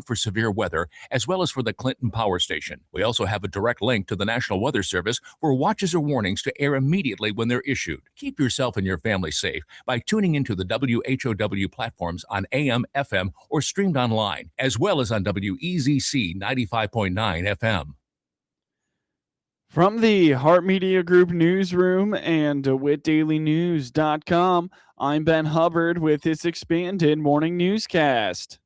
for severe weather, as well as for the Clinton Power Station. We also have a direct link to the National Weather Service for watches or warnings to air immediately when they're issued. Keep yourself and your family safe by tuning into the WHOW platforms on AM, FM, or streamed online, as well as on WEZC 95.9 FM. From the Hart Media Group newsroom and DeWittDailyNews.com, I'm Ben Hubbard with this expanded morning newscast.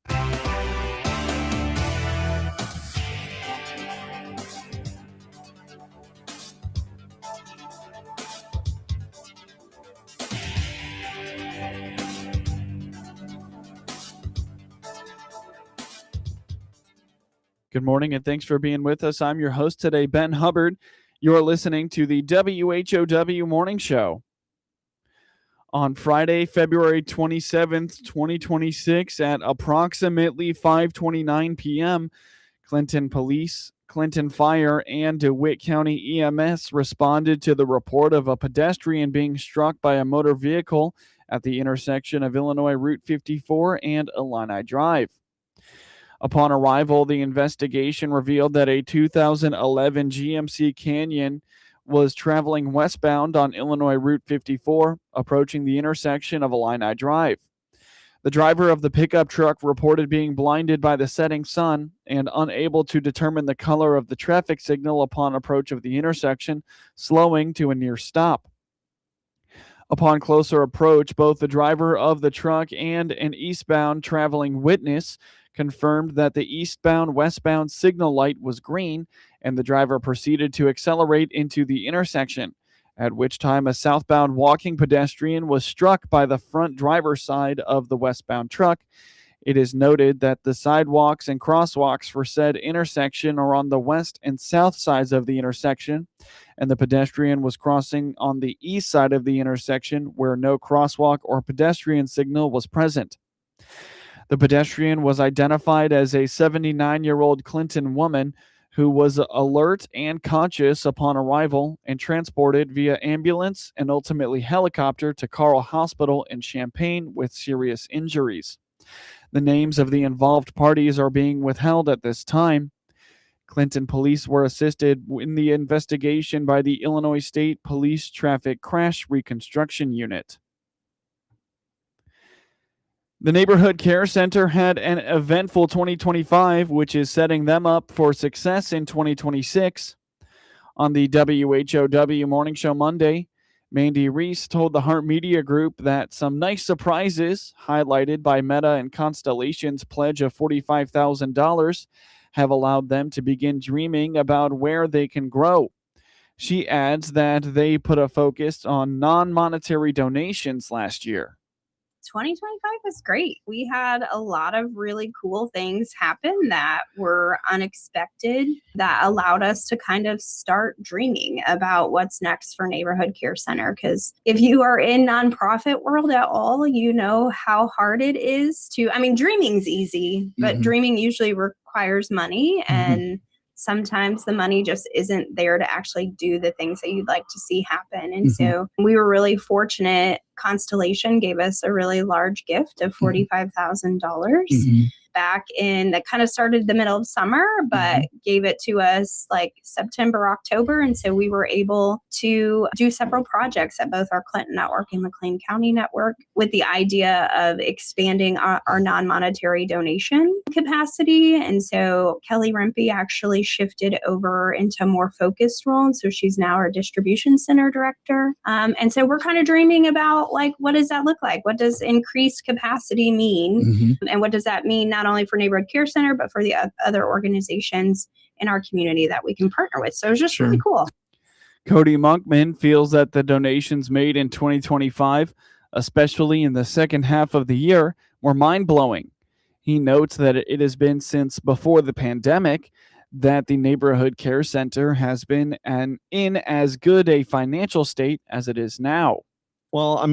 Good morning and thanks for being with us. I'm your host today, Ben Hubbard. You're listening to the WHOW Morning Show. On Friday, February 27th, 2026 at approximately 5:29 p.m., Clinton Police, Clinton Fire, and DeWitt County EMS responded to the report of a pedestrian being struck by a motor vehicle at the intersection of Illinois Route 54 and Illini Drive. Upon arrival, the investigation revealed that a 2011 GMC Canyon was traveling westbound on Illinois Route 54, approaching the intersection of Illini Drive. The driver of the pickup truck reported being blinded by the setting sun and unable to determine the color of the traffic signal upon approach of the intersection, slowing to a near stop. Upon closer approach, both the driver of the truck and an eastbound traveling witness confirmed that the eastbound-westbound signal light was green, and the driver proceeded to accelerate into the intersection, at which time a southbound walking pedestrian was struck by the front driver's side of the westbound truck. It is noted that the sidewalks and crosswalks for said intersection are on the west and south sides of the intersection, and the pedestrian was crossing on the east side of the intersection where no crosswalk or pedestrian signal was present. The pedestrian was identified as a 79-year-old Clinton woman who was alert and conscious upon arrival and transported via ambulance and ultimately helicopter to Carle Hospital in Champaign with serious injuries. The names of the involved parties are being withheld at this time. Clinton police were assisted in the investigation by the Illinois State Police Traffic Crash Reconstruction Unit. The Neighborhood Care Center had an eventful 2025, which is setting them up for success in 2026. On the WHOW Morning Show Monday, Mandy Reese told the Hart Media Group that some nice surprises, highlighted by Meta and Constellation's pledge of $45,000, have allowed them to begin dreaming about where they can grow. She adds that they put a focus on non-monetary donations last year. 2025 was great. We had a lot of really cool things happen that were unexpected that allowed us to kind of start dreaming about what's next for Neighborhood Care Center. Because if you are in nonprofit world at all, you know how hard it is dreaming's easy, but dreaming usually requires money, and sometimes the money just isn't there to actually do the things that you'd like to see happen. And so we were really fortunate. Constellation gave us a really large gift of $45,000 back that kind of started the middle of summer, but gave it to us like September, October. And so we were able to do several projects at both our Clinton network and McLean County network with the idea of expanding our non-monetary donation capacity. And so Kelly Rempe actually shifted over into a more focused role. And so she's now our distribution center director. And so we're kind of dreaming about what does that look like? What does increased capacity mean? And what does that mean not only for Neighborhood Care Center, but for the other organizations in our community that we can partner with? So it's just really cool. Cody Monkman feels that the donations made in 2025, especially in the second half of the year, were mind-blowing. He notes that it has been since before the pandemic that the Neighborhood Care Center has been in as good a financial state as it is now. Well,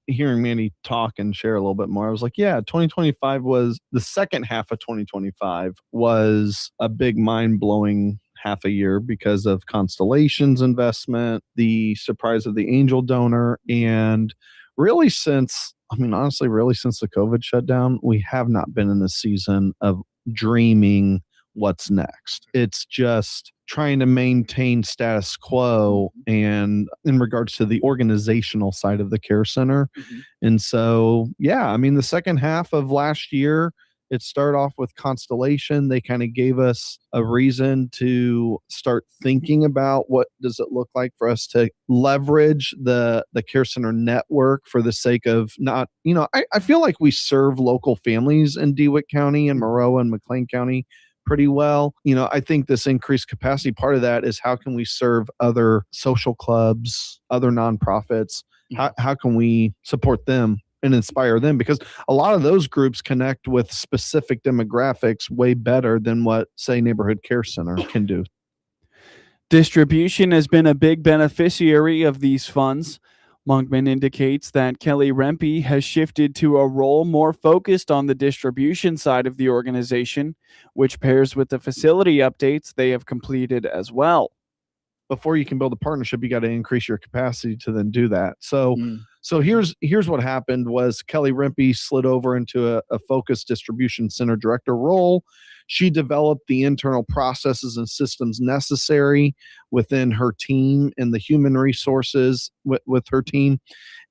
hearing Mandy talk and share a little bit more, I was like, yeah, 2025 was the second half of 2025 was a big mind-blowing half a year because of Constellation's investment, the surprise of the angel donor, and really since the COVID shutdown, we have not been in a season of dreaming what's next. It's just trying to maintain status quo and in regards to the organizational side of the care center. And so, yeah, I mean, the second half of last year, it started off with Constellation. They kind of gave us a reason to start thinking about what does it look like for us to leverage the care center network for the sake of not, I feel like we serve local families in DeWitt County and Maroa and McLean County pretty well. I think this increased capacity, part of that is how can we serve other social clubs, other nonprofits? How can we support them and inspire them? Because a lot of those groups connect with specific demographics way better than what, say, Neighborhood Care Center can do. Distribution has been a big beneficiary of these funds. Monkman indicates that Kelly Rempe has shifted to a role more focused on the distribution side of the organization, which pairs with the facility updates they have completed as well. Before you can build a partnership, you got to increase your capacity to then do that. So here's what happened was Kelly Rempe slid over into a focused distribution center director role. She developed the internal processes and systems necessary within her team and the human resources with her team.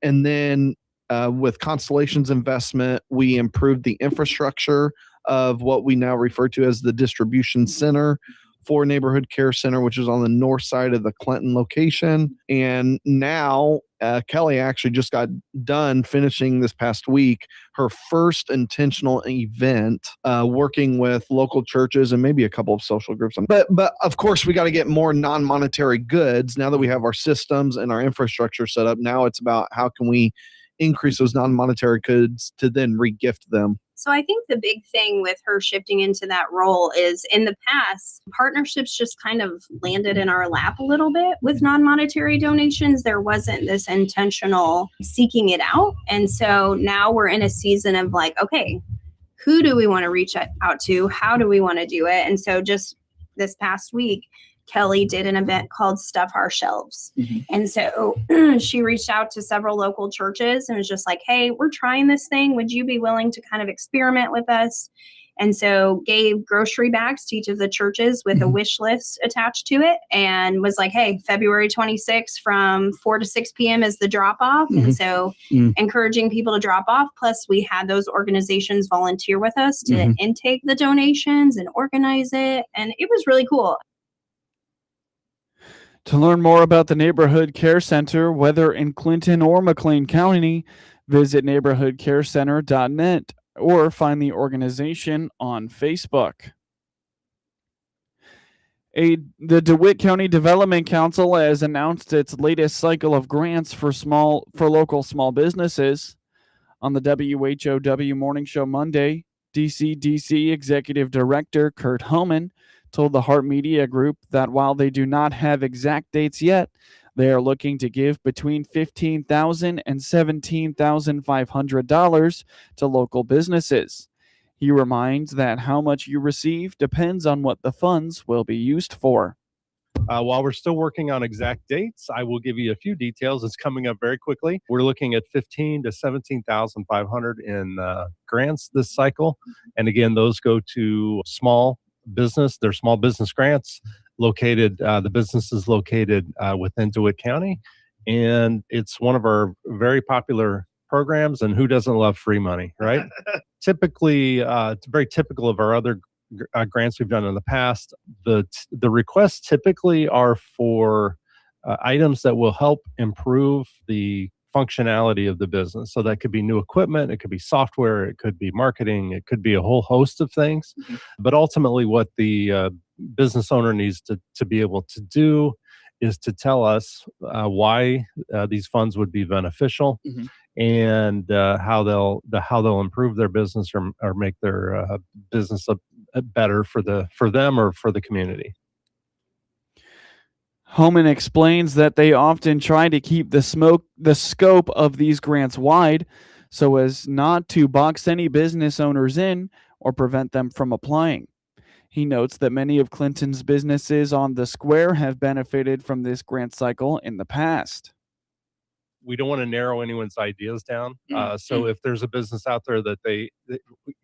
And then with Constellation's investment, we improved the infrastructure of what we now refer to as the distribution center for Neighborhood Care Center, which is on the north side of the Clinton location. And now Kelly actually just got done finishing this past week her first intentional event, working with local churches and maybe a couple of social groups. But of course, we got to get more non-monetary goods. Now that we have our systems and our infrastructure set up, now it's about how can we increase those non-monetary goods to then regift them. So I think the big thing with her shifting into that role is in the past, partnerships just kind of landed in our lap a little bit with non-monetary donations. There wasn't this intentional seeking it out. And so now we're in a season of like, okay, who do we want to reach out to? How do we want to do it? And so just this past week, Kelly did an event called Stuff Our Shelves. And so she reached out to several local churches and was just like, hey, we're trying this thing. Would you be willing to kind of experiment with us? And so gave grocery bags to each of the churches with a wish list attached to it and was like, hey, February 26th from 4 to 6 p.m. is the drop off. And so encouraging people to drop off. Plus we had those organizations volunteer with us to intake the donations and organize it. And it was really cool. To learn more about the Neighborhood Care Center, whether in Clinton or McLean County, visit neighborhoodcarecenter.net or find the organization on Facebook. The DeWitt County Development Council has announced its latest cycle of grants for local small businesses. On the WHOW Morning Show Monday, DCDC Executive Director Kurt Homan told the Hart Media Group that while they do not have exact dates yet, they are looking to give between $15,000 and $17,500 to local businesses. He reminds that how much you receive depends on what the funds will be used for. While we're still working on exact dates, I will give you a few details. It's coming up very quickly. We're looking at $15,000 to $17,500 in grants this cycle. And again, those go to small business. They're small business grants located, the business is located within DeWitt County. And it's one of our very popular programs. And who doesn't love free money, right? Typically, it's very typical of our other grants we've done in the past. The requests typically are for items that will help improve the functionality of the business. So that could be new equipment, it could be software, it could be marketing, it could be a whole host of things. But ultimately what the business owner needs to be able to do is to tell us why these funds would be beneficial and how they'll improve their business or make their business better for them or for the community. Homan explains that they often try to keep the scope of these grants wide so as not to box any business owners in or prevent them from applying. He notes that many of Clinton's businesses on the square have benefited from this grant cycle in the past. we don't want to narrow anyone's ideas down. So if there's a business out there that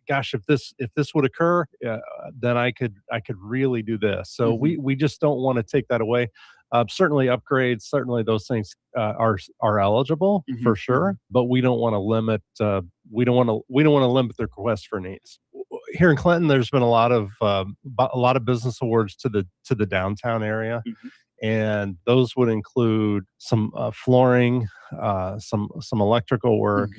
gosh, if this would occur, then I could really do this. So we just don't want to take that away. Certainly upgrades, certainly those things are eligible for sure, but we don't want to limit we don't want to limit their request for needs. Here in Clinton, there's been a lot of business awards to the downtown area, and those would include some flooring, some electrical work,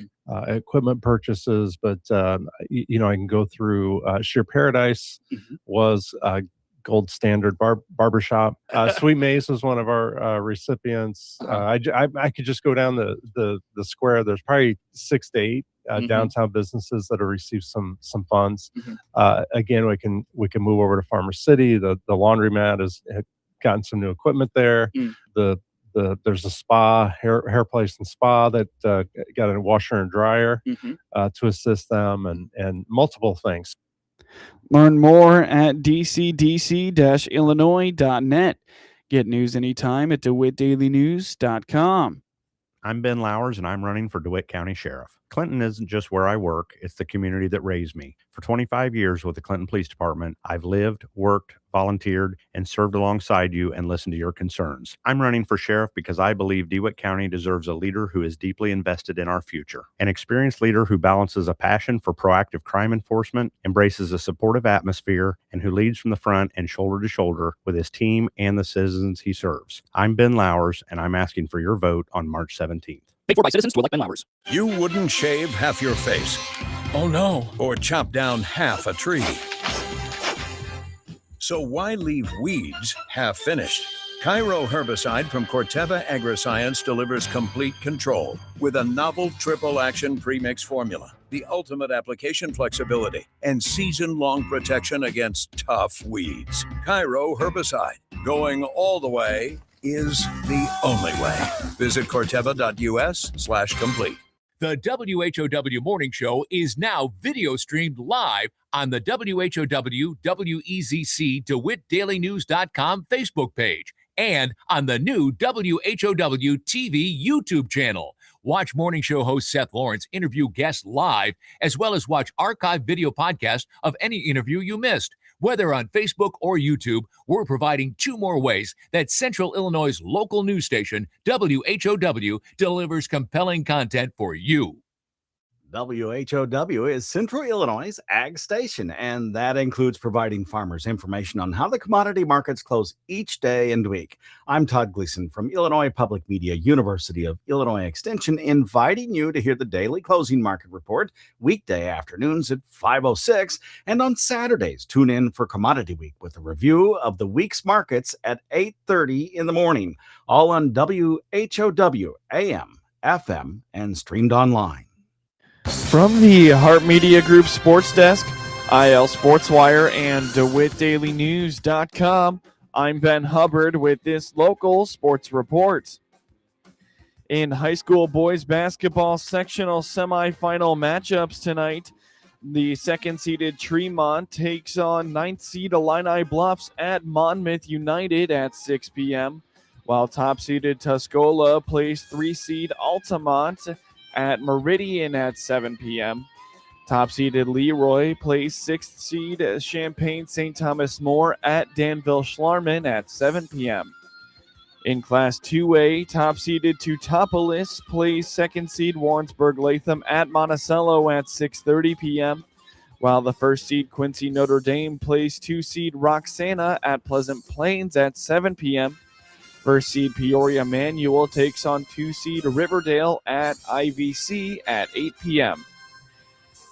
equipment purchases. But I can go through Sheer Paradise was gold standard barbershop. Sweet Maze was one of our recipients. I could just go down the square. There's probably 6 to 8 downtown businesses that have received some funds. Again, we can move over to Farmer City. The laundromat has gotten some new equipment there. There's a spa, hair place and spa that got a washer and dryer to assist them, and multiple things. Learn more at dcdc-illinois.net. Get news anytime at DeWittDailyNews.com. I'm Ben Lowers, and I'm running for DeWitt County Sheriff. Clinton isn't just where I work, it's the community that raised me. For 25 years with the Clinton Police Department, I've lived, worked, volunteered, and served alongside you and listened to your concerns. I'm running for sheriff because I believe DeWitt County deserves a leader who is deeply invested in our future. An experienced leader who balances a passion for proactive crime enforcement, embraces a supportive atmosphere, and who leads from the front and shoulder to shoulder with his team and the citizens he serves. I'm Ben Lowers, and I'm asking for your vote on March 17th. Paid for by citizens to elect Ben Lowers. You wouldn't shave half your face. Oh no. Or chop down half a tree. So why leave weeds half finished? Cairo herbicide from Corteva Agriscience delivers complete control with a novel triple action premix formula, the ultimate application flexibility, and season-long protection against tough weeds. Cairo herbicide, going all the way is the only way. Visit corteva.us/complete. The WHOW Morning Show is now video streamed live on the WHOW WEZC DeWittDailyNews.com Facebook page and on the new WHOW TV YouTube channel. Watch morning show host Seth Lawrence interview guests live, as well as watch archived video podcasts of any interview you missed. Whether on Facebook or YouTube, we're providing 2 more ways that Central Illinois' local news station, WHOW, delivers compelling content for you. WHOW is Central Illinois' ag station, and that includes providing farmers information on how the commodity markets close each day and week. I'm Todd Gleason from Illinois Public Media, University of Illinois Extension, inviting you to hear the daily closing market report weekday afternoons at 5:06, and on Saturdays, tune in for Commodity Week with a review of the week's markets at 8:30 in the morning, all on WHOW AM, FM, and streamed online. From the Hart Media Group Sports Desk, IL Sportswire, and DeWittDailyNews.com, I'm Ben Hubbard with this local sports report. In high school boys basketball sectional semifinal matchups tonight, the second-seeded Tremont takes on 9th-seed Illini Bluffs at Monmouth United at 6 p.m., while top-seeded Tuscola plays 3-seed Altamont at Meridian at 7 p.m. Top-seeded Leroy plays 6th seed Champaign St. Thomas More at Danville Schlarman at 7 p.m. In Class 2A, top-seeded Teutopolis plays 2nd seed Warrensburg Latham at Monticello at 6:30 p.m., while the 1st seed Quincy Notre Dame plays 2-seed Roxana at Pleasant Plains at 7 p.m. 1st seed Peoria Manual takes on 2-seed Riverdale at IVC at 8 p.m.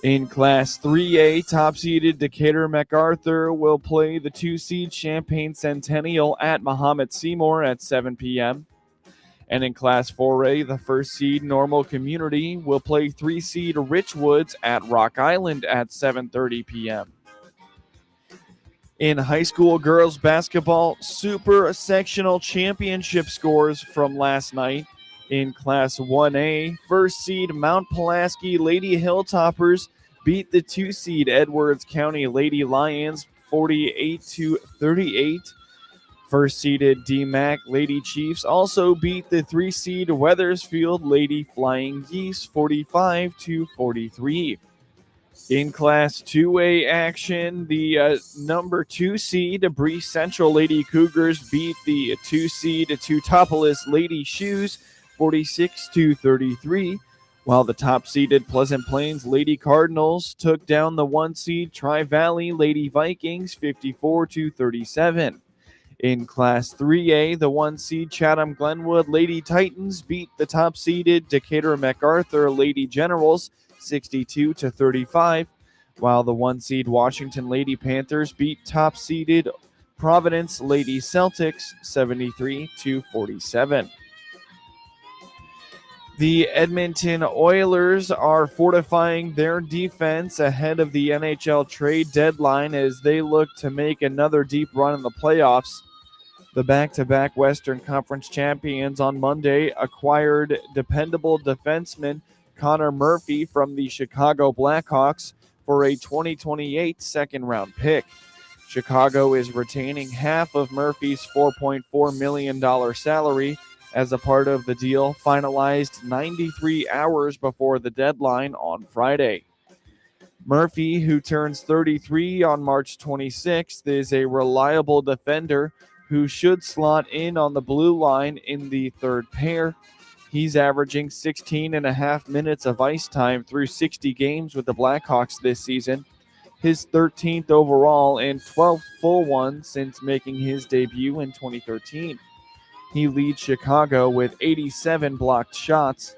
In Class 3A, top-seeded Decatur MacArthur will play the 2-seed Champaign Centennial at Mahomet Seymour at 7 p.m. And in Class 4A, the 1st seed Normal Community will play 3-seed Richwoods at Rock Island at 7:30 p.m. In high school girls basketball, Super Sectional Championship scores from last night. In Class 1A, 1st seed Mount Pulaski Lady Hilltoppers beat the 2-seed Edwards County Lady Lions 48-38. First seeded DMAC Lady Chiefs also beat the 3 seed Weathersfield Lady Flying Geese 45-43. In Class 2A action, the number 2 seed Breeze Central Lady Cougars beat the 2 seed Teutopolis Lady Shoes 46-33, while the top seeded Pleasant Plains Lady Cardinals took down the 1 seed Tri-Valley Lady Vikings 54-37. In Class 3A, the 1 seed Chatham Glenwood Lady Titans beat the top seeded Decatur MacArthur Lady Generals 62-35, while the 1 seed Washington Lady Panthers beat top seeded Providence Lady Celtics 73-47. The Edmonton Oilers are fortifying their defense ahead of the NHL trade deadline as they look to make another deep run in the playoffs. The back-to-back Western Conference champions on Monday acquired dependable defenseman Connor Murphy from the Chicago Blackhawks for a 2028 second-round pick. Chicago is retaining half of Murphy's $4.4 million salary as a part of the deal finalized 93 hours before the deadline on Friday. Murphy, who turns 33 on March 26th, is a reliable defender who should slot in on the blue line in the third pair. He's averaging 16 and a half minutes of ice time through 60 games with the Blackhawks this season, his 13th overall and 12th full one since making his debut in 2013. He leads Chicago with 87 blocked shots.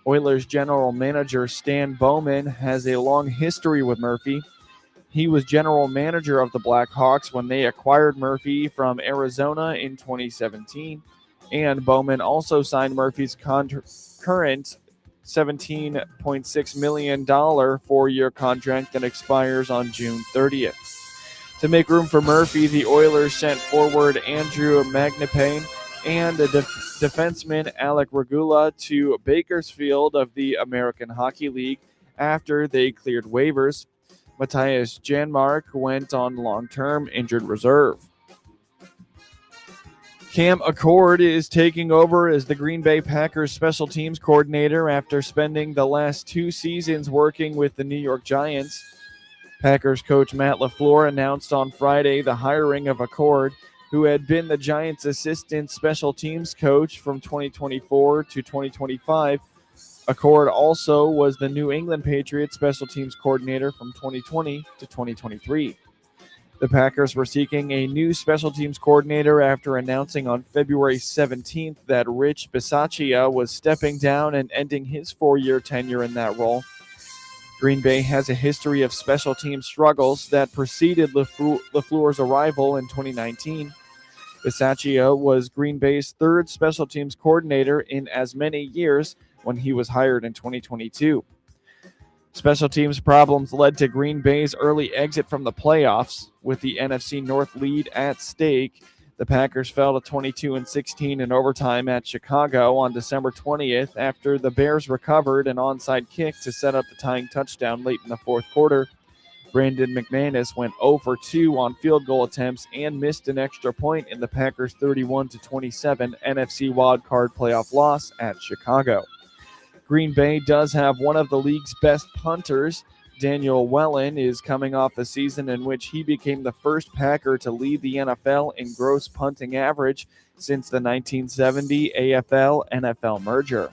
Oilers general manager Stan Bowman has a long history with Murphy. He was general manager of the Blackhawks when they acquired Murphy from Arizona in 2017, and Bowman also signed Murphy's current $17.6 million four-year contract that expires on June 30th. To make room for Murphy, the Oilers sent forward Andrew Magnapane and the defenseman Alec Regula to Bakersfield of the American Hockey League after they cleared waivers. Matthias Janmark went on long-term injured reserve. Cam Achord is taking over as the Green Bay Packers special teams coordinator after spending the last 2 seasons working with the New York Giants. Packers coach Matt LaFleur announced on Friday the hiring of Achord, who had been the Giants' assistant special teams coach from 2024 to 2025. Achord also was the New England Patriots special teams coordinator from 2020 to 2023. The Packers were seeking a new special teams coordinator after announcing on February 17th that Rich Bisaccia was stepping down and ending his 4-year tenure in that role. Green Bay has a history of special team struggles that preceded LaFleur's arrival in 2019. Bisaccia was Green Bay's 3rd special teams coordinator in as many years when he was hired in 2022. Special teams problems led to Green Bay's early exit from the playoffs. With the NFC North lead at stake, the Packers fell to 22-16 in overtime at Chicago on December 20th after the Bears recovered an onside kick to set up the tying touchdown late in the fourth quarter. Brandon McManus went 0 for 2 on field goal attempts and missed an extra point in the Packers' 31-27 NFC wildcard playoff loss at Chicago. Green Bay does have one of the league's best punters. Daniel Wellen is coming off a season in which he became the first Packer to lead the NFL in gross punting average since the 1970 AFL-NFL merger.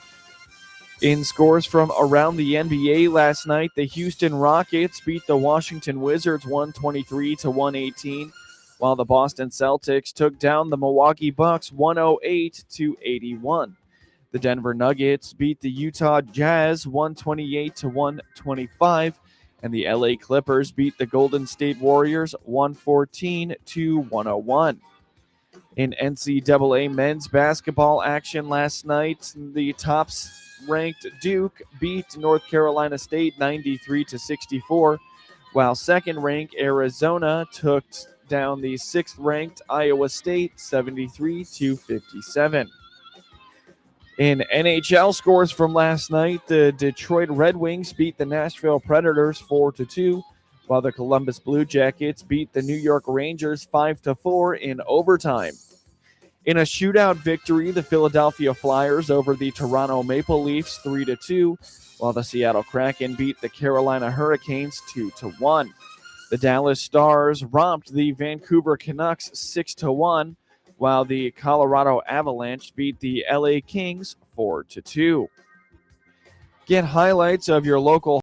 In scores from around the NBA last night, the Houston Rockets beat the Washington Wizards 123-118, while the Boston Celtics took down the Milwaukee Bucks 108-81. The Denver Nuggets beat the Utah Jazz 128-125, and the LA Clippers beat the Golden State Warriors 114-101. In NCAA men's basketball action last night, the top-ranked Duke beat North Carolina State 93-64, while second-ranked Arizona took down the 6th-ranked Iowa State 73-57. In NHL scores from last night, the Detroit Red Wings beat the Nashville Predators 4-2, while the Columbus Blue Jackets beat the New York Rangers 5-4 in overtime. In a shootout victory, the Philadelphia Flyers over the Toronto Maple Leafs 3-2, while the Seattle Kraken beat the Carolina Hurricanes 2-1. The Dallas Stars romped the Vancouver Canucks 6-1, while the Colorado Avalanche beat the LA Kings 4-2. Get highlights of your local